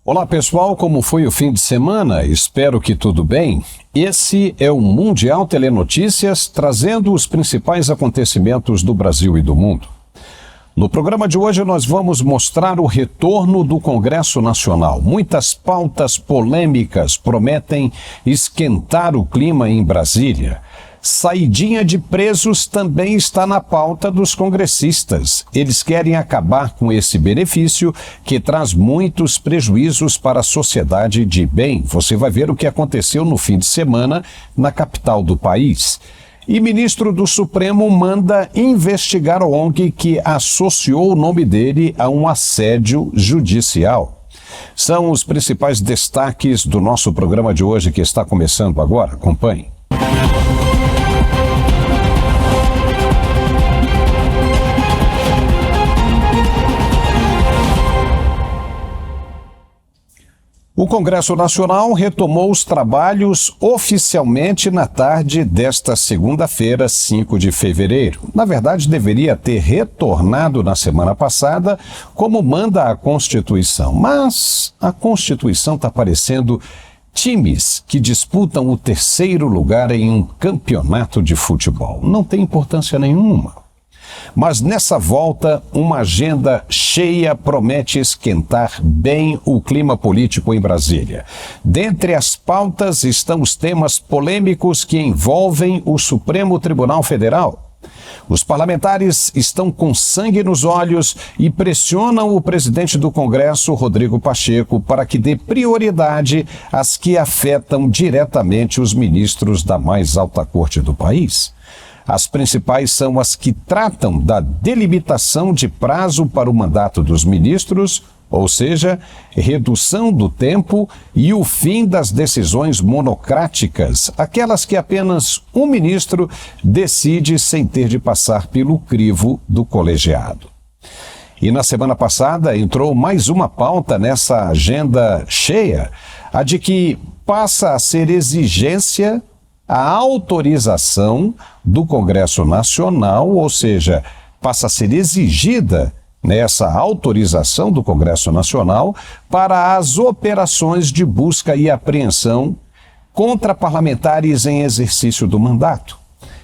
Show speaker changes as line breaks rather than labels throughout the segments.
Olá pessoal, como foi o fim de semana? Espero que tudo bem. Esse é o Mundial Telenotícias, trazendo os principais acontecimentos do Brasil e do mundo. No programa de hoje nós vamos mostrar o retorno do Congresso Nacional. Muitas pautas polêmicas prometem esquentar o clima em Brasília. Saidinha de presos também está na pauta dos congressistas. Eles querem acabar com esse benefício que traz muitos prejuízos para a sociedade de bem. Você vai ver o que aconteceu no fim de semana na capital do país. E ministro do Supremo manda investigar a ONG que associou o nome dele a um assédio judicial. São os principais destaques do nosso programa de hoje que está começando agora. Acompanhe. O Congresso Nacional retomou os trabalhos oficialmente na tarde desta segunda-feira, 5 de fevereiro. Na verdade, deveria ter retornado na semana passada, como manda a Constituição. Mas a Constituição está parecendo times que disputam o terceiro lugar em um campeonato de futebol. Não tem importância nenhuma. Mas nessa volta, uma agenda cheia promete esquentar bem o clima político em Brasília. Dentre as pautas estão os temas polêmicos que envolvem o Supremo Tribunal Federal. Os parlamentares estão com sangue nos olhos e pressionam o presidente do Congresso, Rodrigo Pacheco, para que dê prioridade às que afetam diretamente os ministros da mais alta corte do país. As principais são as que tratam da delimitação de prazo para o mandato dos ministros, ou seja, redução do tempo e o fim das decisões monocráticas, aquelas que apenas um ministro decide sem ter de passar pelo crivo do colegiado. E na semana passada entrou mais uma pauta nessa agenda cheia, a de que passa a ser exigência a autorização do Congresso Nacional, ou seja, passa a ser exigida nessa autorização do Congresso Nacional para as operações de busca e apreensão contra parlamentares em exercício do mandato.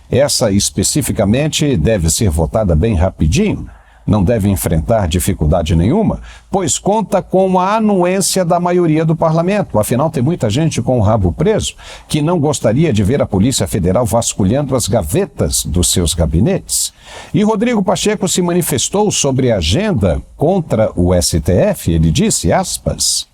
Essa especificamente deve ser votada bem rapidinho. Não deve enfrentar dificuldade nenhuma, pois conta com a anuência da maioria do parlamento. Afinal, tem muita gente com o rabo preso que não gostaria de ver a Polícia Federal vasculhando as gavetas dos seus gabinetes. E Rodrigo Pacheco se manifestou sobre a agenda contra o STF. Ele disse, aspas,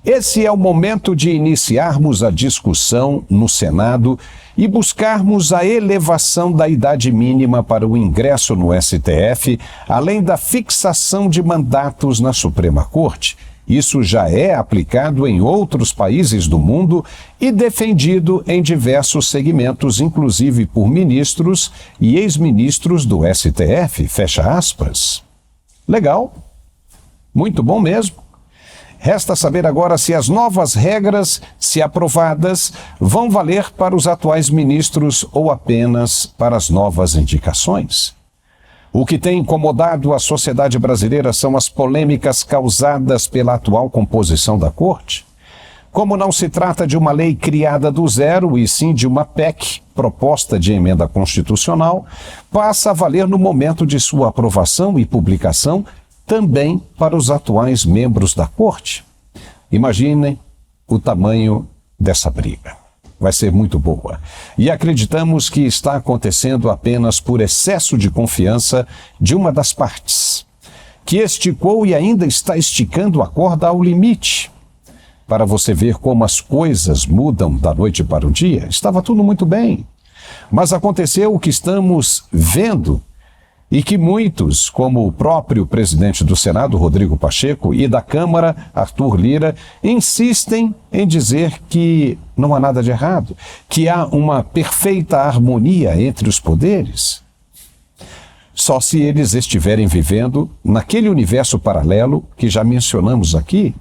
esse é o momento de iniciarmos a discussão no Senado e buscarmos a elevação da idade mínima para o ingresso no STF, além da fixação de mandatos na Suprema Corte. Isso já é aplicado em outros países do mundo e defendido em diversos segmentos, inclusive por ministros e ex-ministros do STF, fecha aspas. Legal, muito bom mesmo. Resta saber agora se as novas regras, se aprovadas, vão valer para os atuais ministros ou apenas para as novas indicações. O que tem incomodado a sociedade brasileira são as polêmicas causadas pela atual composição da Corte. Como não se trata de uma lei criada do zero, e sim de uma PEC, proposta de emenda constitucional, passa a valer no momento de sua aprovação e publicação também para os atuais membros da Corte. Imaginem o tamanho dessa briga. Vai ser muito boa. E acreditamos que está acontecendo apenas por excesso de confiança de uma das partes, que esticou e ainda está esticando a corda ao limite. Para você ver como as coisas mudam da noite para o dia, estava tudo muito bem. Mas aconteceu o que estamos vendo e que muitos, como o próprio presidente do Senado, Rodrigo Pacheco, e da Câmara, Arthur Lira, insistem em dizer que não há nada de errado, que há uma perfeita harmonia entre os poderes. Só se eles estiverem vivendo naquele universo paralelo que já mencionamos aqui,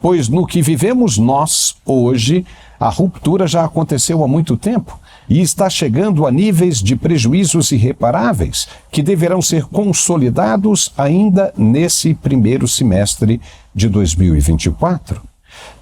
pois no que vivemos nós hoje, a ruptura já aconteceu há muito tempo. e está chegando a níveis de prejuízos irreparáveis que deverão ser consolidados ainda nesse primeiro semestre de 2024.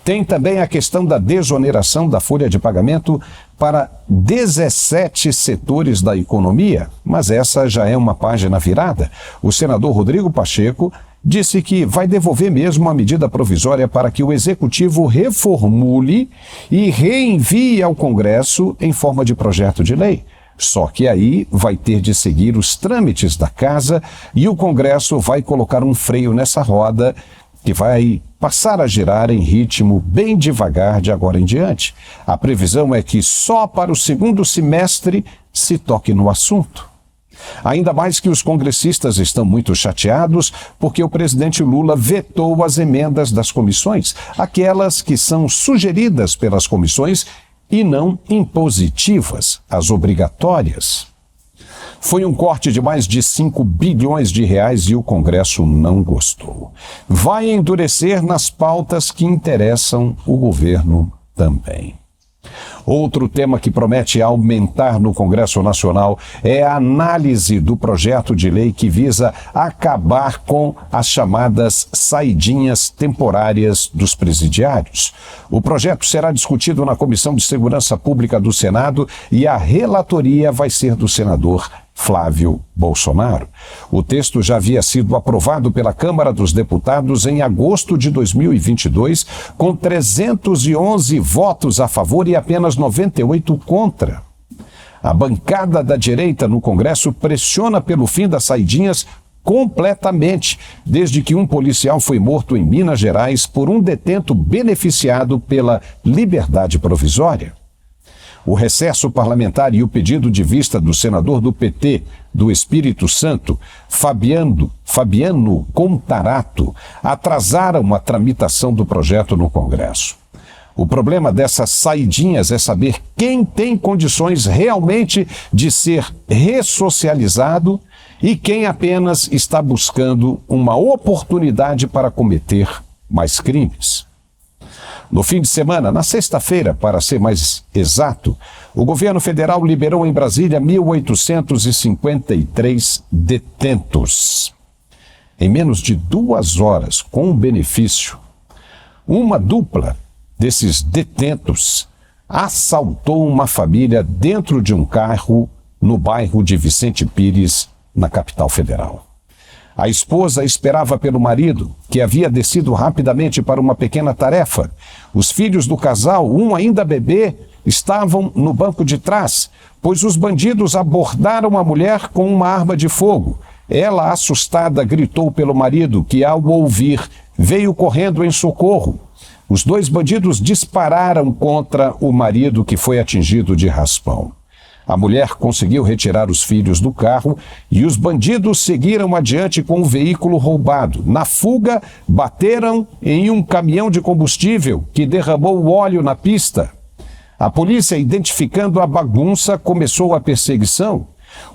Tem também a questão da desoneração da folha de pagamento para 17 setores da economia, mas essa já é uma página virada. O senador Rodrigo Pacheco disse que vai devolver mesmo a medida provisória para que o Executivo reformule e reenvie ao Congresso em forma de projeto de lei. Só que aí vai ter de seguir os trâmites da Casa e o Congresso vai colocar um freio nessa roda que vai passar a girar em ritmo bem devagar de agora em diante. A previsão é que só para o segundo semestre se toque no assunto. Ainda mais que os congressistas estão muito chateados porque o presidente Lula vetou as emendas das comissões, aquelas que são sugeridas pelas comissões e não impositivas, as obrigatórias. Foi um corte de mais de 5 bilhões de reais e o Congresso não gostou. Vai endurecer nas pautas que interessam o governo também. Outro tema que promete aumentar no Congresso Nacional é a análise do projeto de lei que visa acabar com as chamadas saidinhas temporárias dos presidiários. O projeto será discutido na Comissão de Segurança Pública do Senado e a relatoria vai ser do senador Flávio Bolsonaro. O texto já havia sido aprovado pela Câmara dos Deputados em agosto de 2022, com 311 votos a favor e apenas 98 contra. A bancada da direita no Congresso pressiona pelo fim das saidinhas completamente, desde que um policial foi morto em Minas Gerais por um detento beneficiado pela liberdade provisória. O recesso parlamentar e o pedido de vista do senador do PT do Espírito Santo, Fabiano Contarato, atrasaram a tramitação do projeto no Congresso. O problema dessas saidinhas é saber quem tem condições realmente de ser ressocializado e quem apenas está buscando uma oportunidade para cometer mais crimes. No fim de semana, na sexta-feira, para ser mais exato, o governo federal liberou em Brasília 1.853 detentos. Em menos de 2 horas, com um benefício, uma dupla desses detentos assaltou uma família dentro de um carro no bairro de Vicente Pires, na capital federal. A esposa esperava pelo marido, que havia descido rapidamente para uma pequena tarefa. Os filhos do casal, um ainda bebê, estavam no banco de trás, pois os bandidos abordaram a mulher com uma arma de fogo. Ela, assustada, gritou pelo marido, que, ao ouvir, veio correndo em socorro. Os 2 bandidos dispararam contra o marido, que foi atingido de raspão. A mulher conseguiu retirar os filhos do carro e os bandidos seguiram adiante com o veículo roubado. Na fuga, bateram em um caminhão de combustível que derramou óleo na pista. A polícia, identificando a bagunça, começou a perseguição.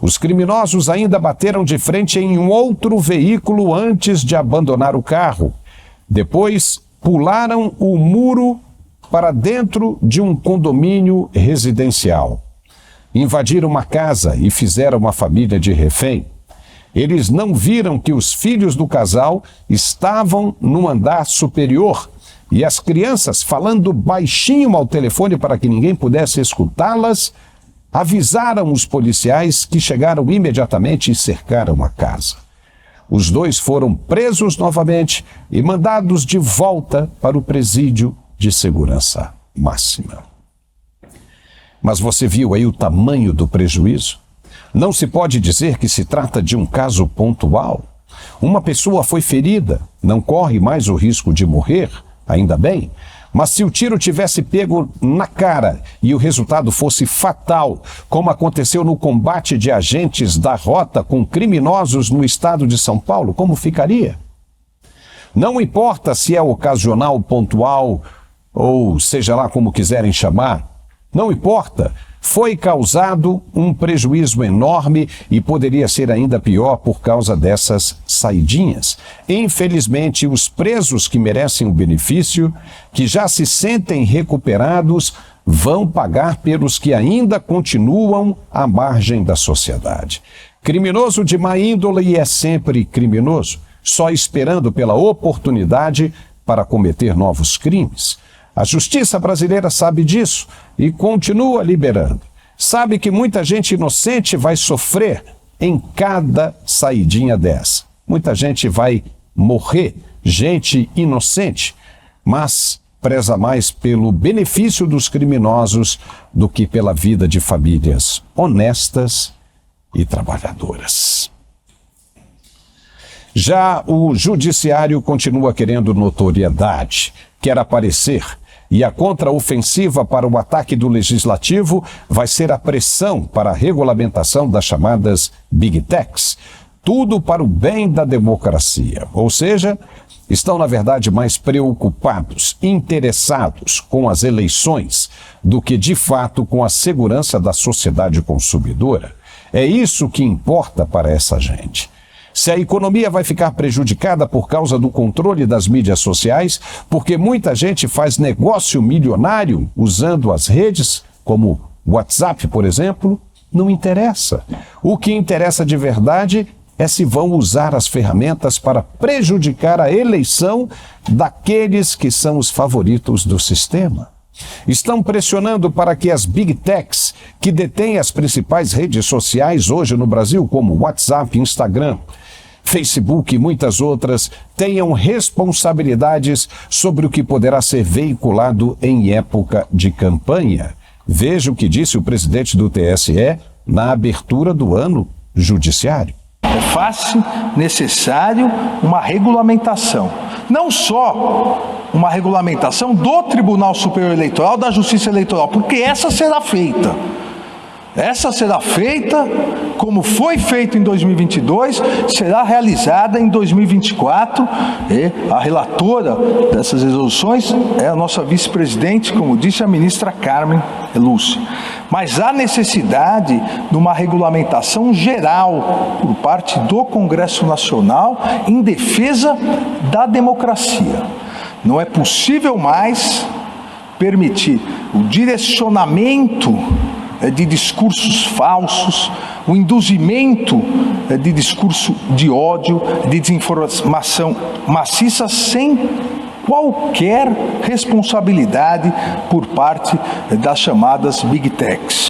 Os criminosos ainda bateram de frente em um outro veículo antes de abandonar o carro. Depois, pularam o muro para dentro de um condomínio residencial. Invadiram uma casa e fizeram uma família de refém. Eles não viram que os filhos do casal estavam no andar superior e as crianças, falando baixinho ao telefone para que ninguém pudesse escutá-las, avisaram os policiais, que chegaram imediatamente e cercaram a casa. Os 2 foram presos novamente e mandados de volta para o presídio de segurança máxima. Mas você viu aí o tamanho do prejuízo? Não se pode dizer que se trata de um caso pontual. Uma pessoa foi ferida, não corre mais o risco de morrer, ainda bem. Mas se o tiro tivesse pego na cara e o resultado fosse fatal, como aconteceu no combate de agentes da Rota com criminosos no estado de São Paulo, como ficaria? Não importa se é ocasional, pontual, ou seja lá como quiserem chamar, não importa, foi causado um prejuízo enorme e poderia ser ainda pior por causa dessas saidinhas. Infelizmente, os presos que merecem o benefício, que já se sentem recuperados, vão pagar pelos que ainda continuam à margem da sociedade. Criminoso de má índole é sempre criminoso, só esperando pela oportunidade para cometer novos crimes. A justiça brasileira sabe disso e continua liberando. Sabe que muita gente inocente vai sofrer em cada saidinha dessa. Muita gente vai morrer, gente inocente, mas preza mais pelo benefício dos criminosos do que pela vida de famílias honestas e trabalhadoras. Já o judiciário continua querendo notoriedade, quer aparecer, e a contraofensiva para o ataque do legislativo vai ser a pressão para a regulamentação das chamadas Big Techs. Tudo para o bem da democracia, ou seja, estão, na verdade, mais preocupados, interessados com as eleições do que, de fato, com a segurança da sociedade consumidora. É isso que importa para essa gente. Se a economia vai ficar prejudicada por causa do controle das mídias sociais, porque muita gente faz negócio milionário usando as redes, como WhatsApp, por exemplo, não interessa. O que interessa de verdade é se vão usar as ferramentas para prejudicar a eleição daqueles que são os favoritos do sistema. Estão pressionando para que as Big Techs, que detêm as principais redes sociais hoje no Brasil, como WhatsApp, Instagram, Facebook e muitas outras, tenham responsabilidades sobre o que poderá ser veiculado em época de campanha. Veja o que disse o presidente do TSE na abertura do ano judiciário.
É fácil, necessário uma regulamentação. Não só uma regulamentação do Tribunal Superior Eleitoral, da Justiça Eleitoral, porque essa será feita. Essa será feita, como foi feito em 2022, será realizada em 2024. E a relatora dessas resoluções é a nossa vice-presidente, como disse a ministra Carmen Lúcia. Mas há necessidade de uma regulamentação geral por parte do Congresso Nacional em defesa da democracia. Não é possível mais permitir o direcionamento de discursos falsos, o induzimento de discurso de ódio, de desinformação maciça, sem qualquer responsabilidade por parte das chamadas Big Techs.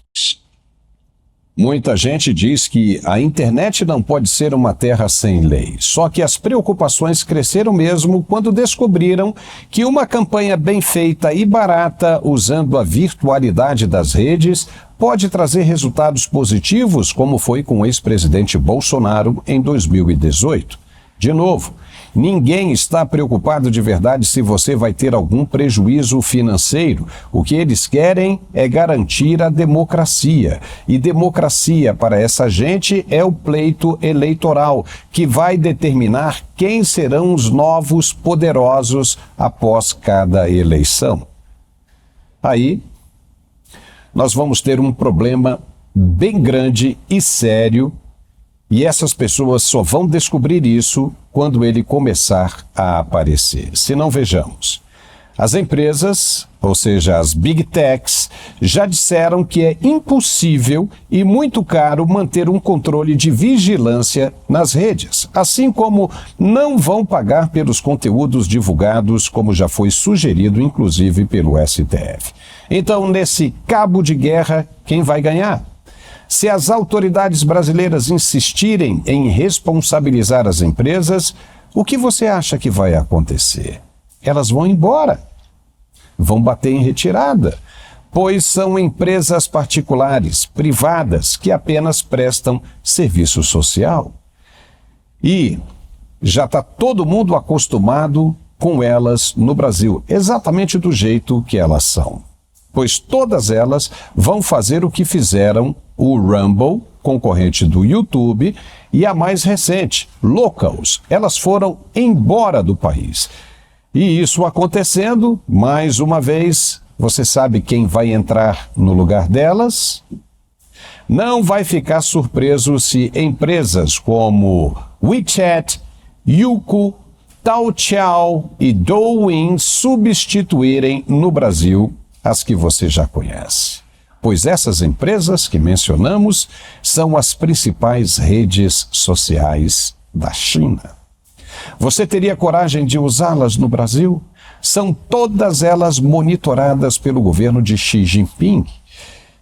Muita gente diz que a internet não pode ser uma terra sem lei. Só que as preocupações cresceram mesmo quando descobriram que uma campanha bem feita e barata, usando a virtualidade das redes, pode trazer resultados positivos, como foi com o ex-presidente Bolsonaro em 2018. De novo, ninguém está preocupado de verdade se você vai ter algum prejuízo financeiro. O que eles querem é garantir a democracia. E democracia para essa gente é o pleito eleitoral, que vai determinar quem serão os novos poderosos após cada eleição. Aí, nós vamos ter um problema bem grande e sério, e essas pessoas só vão descobrir isso quando ele começar a aparecer. Se não, vejamos. As empresas, ou seja, as Big Techs, já disseram que é impossível e muito caro manter um controle de vigilância nas redes, assim como não vão pagar pelos conteúdos divulgados, como já foi sugerido, inclusive, pelo STF. Então, nesse cabo de guerra, quem vai ganhar? Se as autoridades brasileiras insistirem em responsabilizar as empresas, o que você acha que vai acontecer? Elas vão embora, vão bater em retirada, pois são empresas particulares, privadas, que apenas prestam serviço social. E já está todo mundo acostumado com elas no Brasil, exatamente do jeito que elas são. Pois todas elas vão fazer o que fizeram o Rumble, concorrente do YouTube, e a mais recente, Locals. Elas foram embora do país. E isso acontecendo, mais uma vez, você sabe quem vai entrar no lugar delas? Não vai ficar surpreso se empresas como WeChat, Youku, Taoqiao e Douyin substituírem no Brasil as que você já conhece, pois essas empresas que mencionamos são as principais redes sociais da China. Você teria coragem de usá-las no Brasil? São todas elas monitoradas pelo governo de Xi Jinping.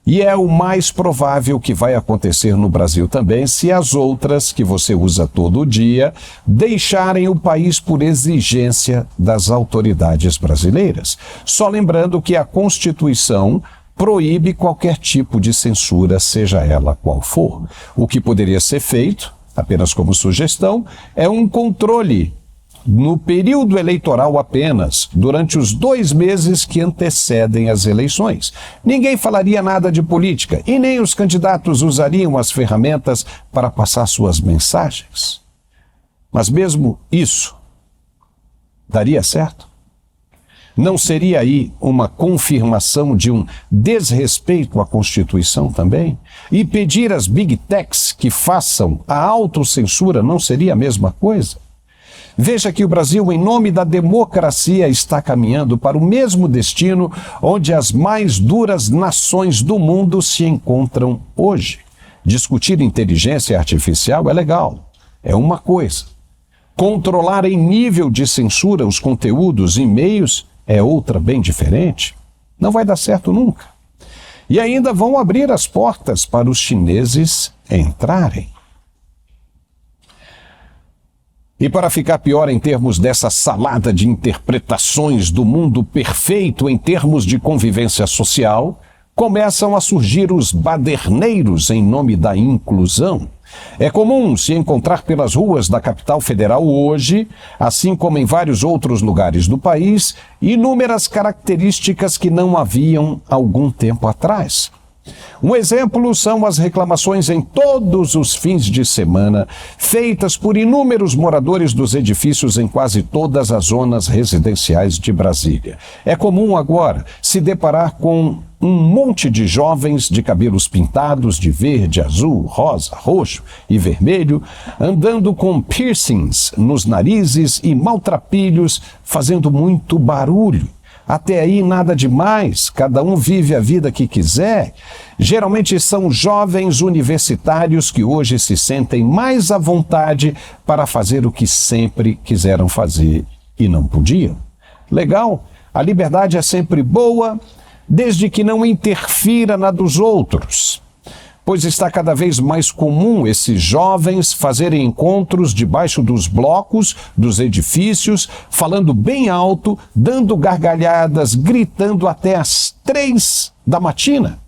E é o mais provável que vai acontecer no Brasil também se as outras, que você usa todo dia, deixarem o país por exigência das autoridades brasileiras. Só lembrando que a Constituição proíbe qualquer tipo de censura, seja ela qual for. O que poderia ser feito, apenas como sugestão, é um controle no período eleitoral apenas, durante os 2 meses que antecedem as eleições. Ninguém falaria nada de política e nem os candidatos usariam as ferramentas para passar suas mensagens. Mas mesmo isso daria certo? Não seria aí uma confirmação de um desrespeito à Constituição também? E pedir às Big Techs que façam a autocensura não seria a mesma coisa? Veja que o Brasil, em nome da democracia, está caminhando para o mesmo destino onde as mais duras nações do mundo se encontram hoje. Discutir inteligência artificial é legal, é uma coisa. Controlar em nível de censura os conteúdos e meios é outra bem diferente. Não vai dar certo nunca. E ainda vão abrir as portas para os chineses entrarem. E para ficar pior em termos dessa salada de interpretações do mundo perfeito em termos de convivência social, começam a surgir os baderneiros em nome da inclusão. É comum se encontrar pelas ruas da capital federal hoje, assim como em vários outros lugares do país, inúmeras características que não haviam algum tempo atrás. Um exemplo são as reclamações em todos os fins de semana, feitas por inúmeros moradores dos edifícios em quase todas as zonas residenciais de Brasília. É comum agora se deparar com um monte de jovens de cabelos pintados de verde, azul, rosa, roxo e vermelho, andando com piercings nos narizes e maltrapilhos, fazendo muito barulho. Até aí nada demais, cada um vive a vida que quiser. Geralmente são jovens universitários que hoje se sentem mais à vontade para fazer o que sempre quiseram fazer e não podiam. Legal, a liberdade é sempre boa, desde que não interfira na dos outros. Pois está cada vez mais comum esses jovens fazerem encontros debaixo dos blocos, dos edifícios, falando bem alto, dando gargalhadas, gritando até às 3 da matina.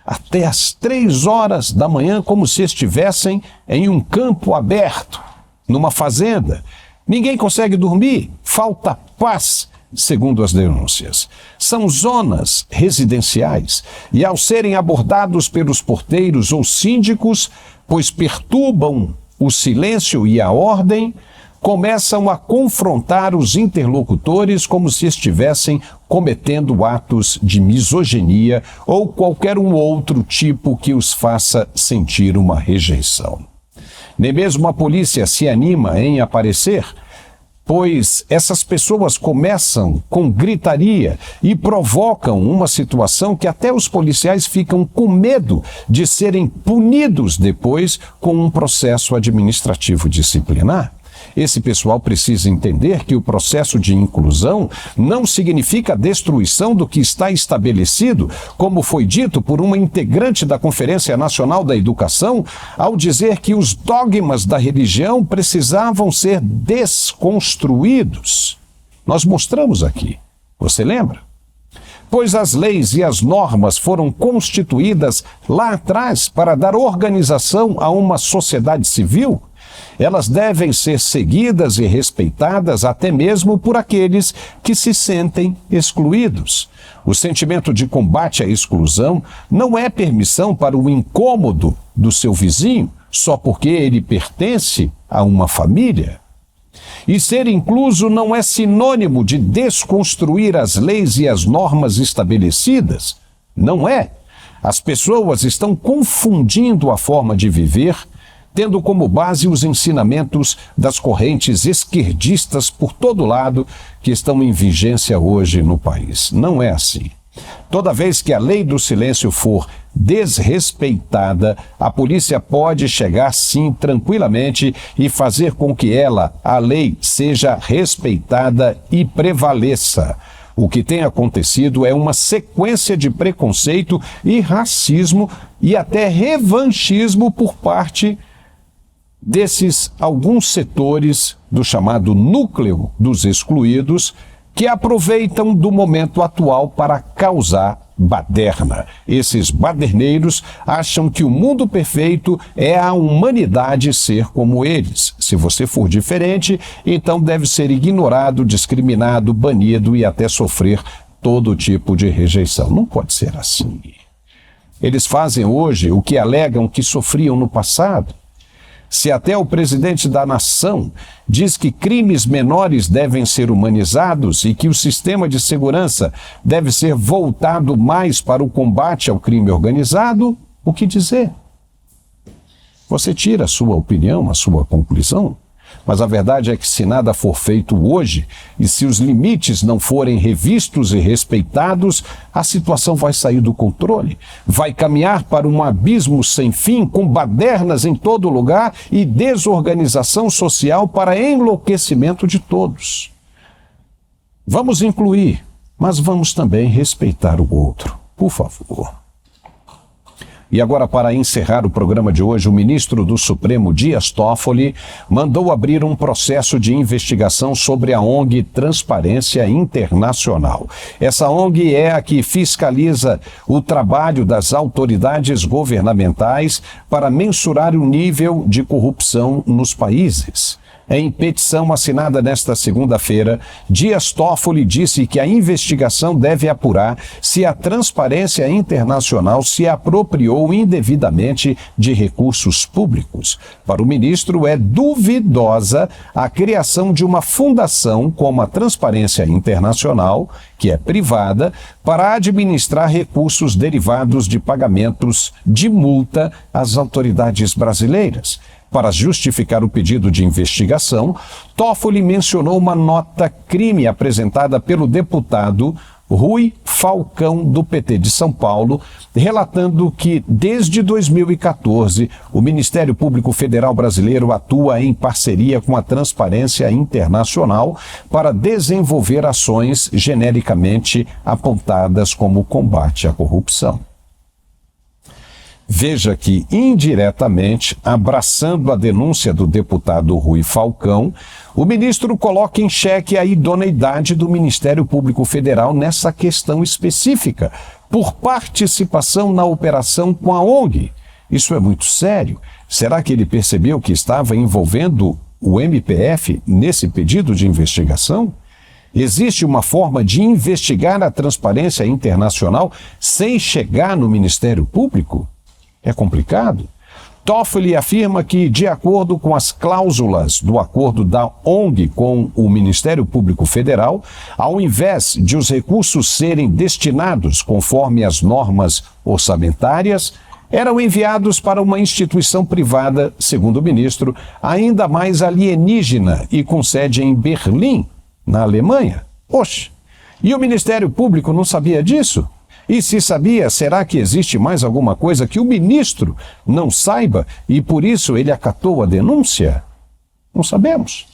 Até às 3 horas da manhã, como se estivessem em um campo aberto, numa fazenda. Ninguém consegue dormir, falta paz, segundo as denúncias. São zonas residenciais e, ao serem abordados pelos porteiros ou síndicos, pois perturbam o silêncio e a ordem, começam a confrontar os interlocutores como se estivessem cometendo atos de misoginia ou qualquer um outro tipo que os faça sentir uma rejeição. Nem mesmo a polícia se anima em aparecer, pois essas pessoas começam com gritaria e provocam uma situação que até os policiais ficam com medo de serem punidos depois com um processo administrativo disciplinar. Esse pessoal precisa entender que o processo de inclusão não significa a destruição do que está estabelecido, como foi dito por uma integrante da Conferência Nacional da Educação, ao dizer que os dogmas da religião precisavam ser desconstruídos. Nós mostramos aqui, você lembra? Pois as leis e as normas foram constituídas lá atrás para dar organização a uma sociedade civil. Elas devem ser seguidas e respeitadas até mesmo por aqueles que se sentem excluídos. O sentimento de combate à exclusão não é permissão para o incômodo do seu vizinho só porque ele pertence a uma família. E ser incluso não é sinônimo de desconstruir as leis e as normas estabelecidas. Não é. As pessoas estão confundindo a forma de viver, tendo como base os ensinamentos das correntes esquerdistas por todo lado que estão em vigência hoje no país. Não é assim. Toda vez que a lei do silêncio for desrespeitada, a polícia pode chegar sim tranquilamente e fazer com que a lei, seja respeitada e prevaleça. O que tem acontecido é uma sequência de preconceito e racismo e até revanchismo por parte desses alguns setores do chamado núcleo dos excluídos, que aproveitam do momento atual para causar baderna. Esses baderneiros acham que o mundo perfeito é a humanidade ser como eles. Se você for diferente, então deve ser ignorado, discriminado, banido e até sofrer todo tipo de rejeição. Não pode ser assim. Eles fazem hoje o que alegam que sofriam no passado. Se até o presidente da nação diz que crimes menores devem ser humanizados e que o sistema de segurança deve ser voltado mais para o combate ao crime organizado, o que dizer? Você tira a sua opinião, a sua conclusão, mas a verdade é que se nada for feito hoje e se os limites não forem revistos e respeitados, a situação vai sair do controle, vai caminhar para um abismo sem fim, com badernas em todo lugar e desorganização social para enlouquecimento de todos. Vamos incluir, mas vamos também respeitar o outro, por favor. E agora, para encerrar o programa de hoje, o ministro do Supremo, Dias Toffoli, mandou abrir um processo de investigação sobre a ONG Transparência Internacional. Essa ONG é a que fiscaliza o trabalho das autoridades governamentais para mensurar o nível de corrupção nos países. Em petição assinada nesta segunda-feira, Dias Toffoli disse que a investigação deve apurar se a Transparência Internacional se apropriou indevidamente de recursos públicos. Para o ministro, é duvidosa a criação de uma fundação como a Transparência Internacional, que é privada, para administrar recursos derivados de pagamentos de multa às autoridades brasileiras. Para justificar o pedido de investigação, Toffoli mencionou uma nota-crime apresentada pelo deputado Rui Falcão, do PT de São Paulo, relatando que, desde 2014, o Ministério Público Federal brasileiro atua em parceria com a Transparência Internacional para desenvolver ações genericamente apontadas como combate à corrupção. Veja que, indiretamente, abraçando a denúncia do deputado Rui Falcão, o ministro coloca em xeque a idoneidade do Ministério Público Federal nessa questão específica, por participação na operação com a ONG. Isso é muito sério. Será que ele percebeu que estava envolvendo o MPF nesse pedido de investigação? Existe uma forma de investigar a Transparência Internacional sem chegar no Ministério Público? É complicado. Toffoli afirma que, de acordo com as cláusulas do acordo da ONG com o Ministério Público Federal, ao invés de os recursos serem destinados conforme as normas orçamentárias, eram enviados para uma instituição privada, segundo o ministro, ainda mais alienígena e com sede em Berlim, na Alemanha. Oxe, e o Ministério Público não sabia disso? E se sabia, será que existe mais alguma coisa que o ministro não saiba e por isso ele acatou a denúncia? Não sabemos.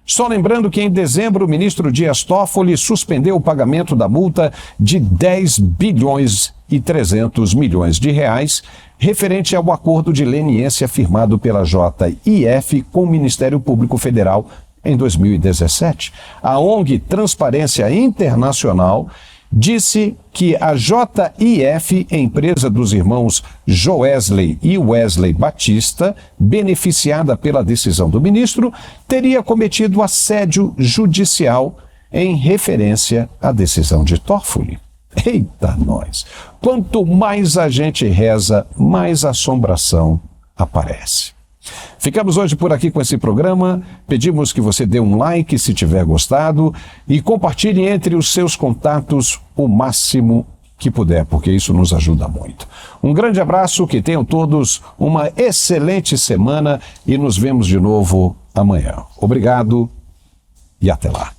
Só lembrando que em dezembro o ministro Dias Toffoli suspendeu o pagamento da multa de 10 bilhões e 300 milhões de reais referente ao acordo de leniência firmado pela JIF com o Ministério Público Federal em 2017. A ONG Transparência Internacional disse que a JIF, empresa dos irmãos Joesley e Wesley Batista, beneficiada pela decisão do ministro, teria cometido assédio judicial em referência à decisão de Toffoli. Eita nós! Quanto mais a gente reza, mais assombração aparece. Ficamos hoje por aqui com esse programa. Pedimos que você dê um like se tiver gostado e compartilhe entre os seus contatos o máximo que puder, porque isso nos ajuda muito. Um grande abraço, que tenham todos uma excelente semana e nos vemos de novo amanhã. Obrigado e até lá.